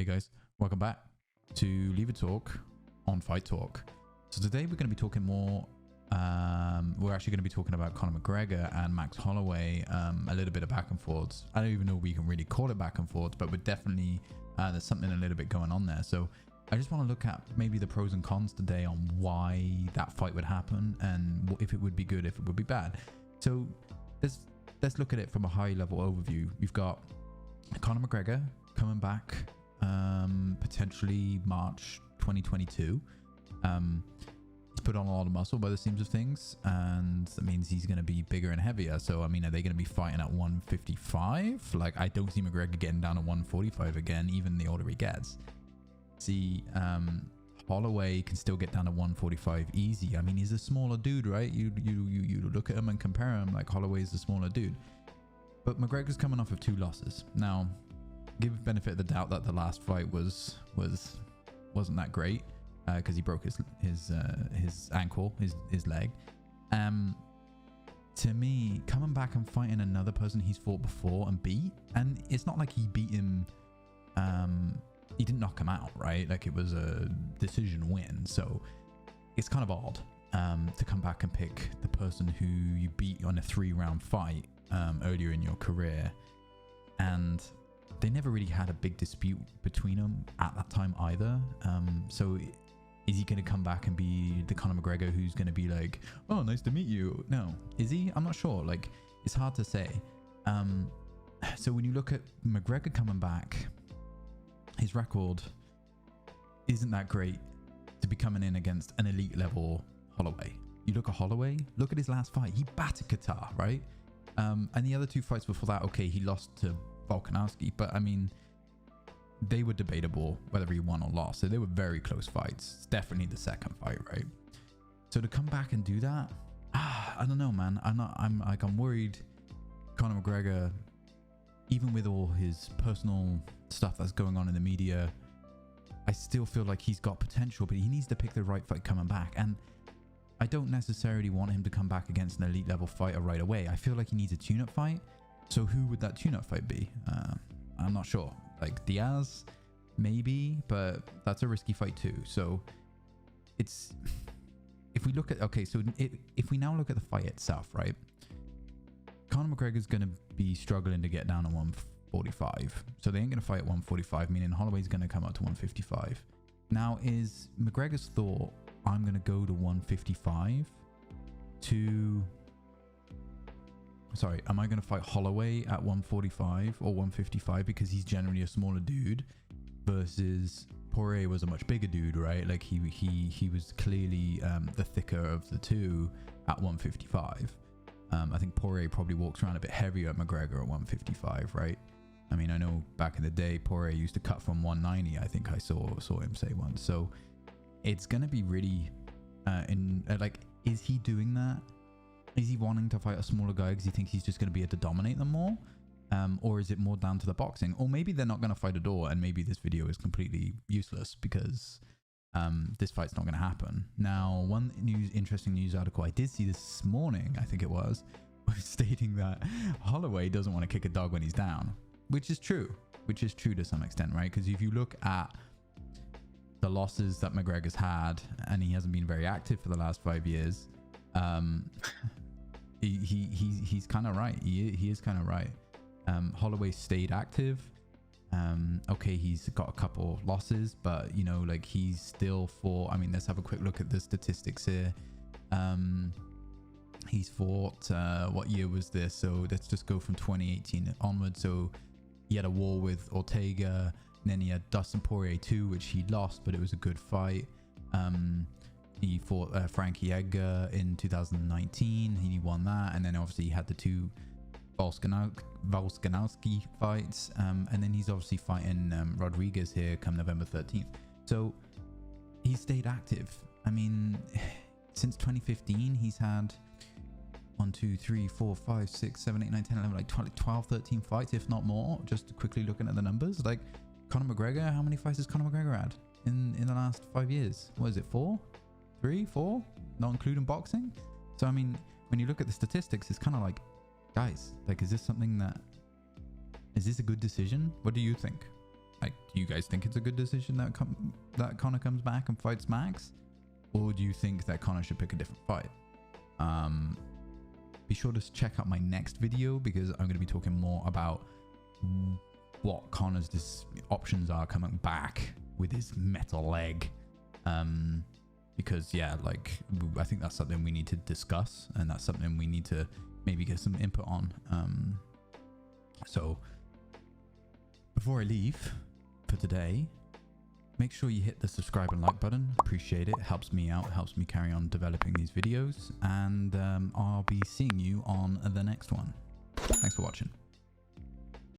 Hey guys, welcome back to Leave It Talk on Fight Talk. So today we're going to be talking more, we're actually going to be talking about Conor McGregor and Max Holloway, a little bit of back and forths. I don't even know if we can really call it back and forths, but we're definitely, there's something a little bit going on there. So I just want to look at maybe the pros and cons today on why that fight would happen and if it would be good, if it would be bad. So let's look at it from a high level overview. We've got Conor McGregor coming back potentially March 2022. He's put on a lot of muscle by the seams of things, and that means he's going to be bigger and heavier. So I mean, are they going to be fighting at 155? Like, I don't see McGregor getting down to 145 again, even the older he gets. See, Holloway can still get down to 145 easy. I mean, he's a smaller dude, right? You look at him and compare him, like Holloway's a smaller dude. But McGregor's coming off of 2 losses. Now, give benefit of the doubt that the last fight wasn't that great because he broke his ankle, his leg. To me, coming back and fighting another person he's fought before and beat, and it's not like he beat him, he didn't knock him out, right? Like, it was a decision win. So it's kind of odd to come back and pick the person who you beat on a 3-round fight earlier in your career, and they never really had a big dispute between them at that time either. So is he going to come back and be the Conor McGregor who's going to be like, oh, nice to meet you? No. Is he? I'm not sure. Like, it's hard to say. So when you look at McGregor coming back, his record isn't that great to be coming in against an elite level Holloway. You look at Holloway, look at his last fight. He battered Qatar, right? And the other 2 fights before that, okay, he lost to Volkanovski, but I mean, they were debatable whether he won or lost. So they were very close fights. It's definitely the second fight, right? So to come back and do that, I don't know, man. I'm worried Conor McGregor, even with all his personal stuff that's going on in the media, I still feel like he's got potential, but he needs to pick the right fight coming back. And I don't necessarily want him to come back against an elite level fighter right away. I feel like he needs a tune-up fight. So who would that tune-up fight be? I'm not sure. Like Diaz, maybe, but that's a risky fight too. So it's, if we look at, okay, so if we now look at the fight itself, right? Conor McGregor's going to be struggling to get down to 145. So they ain't going to fight at 145, meaning Holloway's going to come up to 155. Now, is McGregor's thought, I'm going to go to 155 to... Sorry, am I going to fight Holloway at 145 or 155 because he's generally a smaller dude, versus Poirier was a much bigger dude, right? Like he was clearly the thicker of the 2 at 155. I think Poirier probably walks around a bit heavier at McGregor at 155, right? I mean, I know back in the day Poirier used to cut from 190. I think I saw him say once. So it's going to be really like, is he doing that? Is he wanting to fight a smaller guy because he thinks he's just going to be able to dominate them more? Or is it more down to the boxing? Or maybe they're not going to fight at all, and maybe this video is completely useless because this fight's not going to happen. Now, one interesting news article I did see this morning, I think it was stating that Holloway doesn't want to kick a dog when he's down, which is true to some extent, right? Because if you look at the losses that McGregor's had, and he hasn't been very active for the last 5 years, he's kind of right. He is kind of right. Holloway stayed active. Okay, he's got a couple losses, but you know, like, he's still fought. I mean, let's have a quick look at the statistics here. He's fought, what year was this? So let's just go from 2018 onward. So he had a war with Ortega, and then he had Dustin Poirier too, which he lost, but it was a good fight. He fought Frankie Edgar in 2019. He won that, and then obviously he had the 2 Volkanovski fights, and then he's obviously fighting Rodriguez here come November 13th. So he stayed active. I mean, since 2015 he's had 1, 2, 3, 4, 5, 6, 7, 8, 9, 10, 11, like 12, 13 fights, if not more. Just quickly looking at the numbers, like Conor McGregor, how many fights has Conor McGregor had in the last 5 years? What is it, 4, 3, 4, not including boxing? So I mean, when you look at the statistics, it's kind of like, guys, like, is this a good decision? What do you think? like, do you guys think it's a good decision that Conor comes back and fights Max, or do you think that Conor should pick a different fight? Be sure to check out my next video, because I'm going to be talking more about what Conor's options are coming back with his metal leg. Because yeah, like, I think that's something we need to discuss, and that's something we need to maybe get some input on. So before I leave for today, make sure you hit the subscribe and like button. Appreciate it. Helps me out, helps me carry on developing these videos, and I'll be seeing you on the next one. Thanks for watching.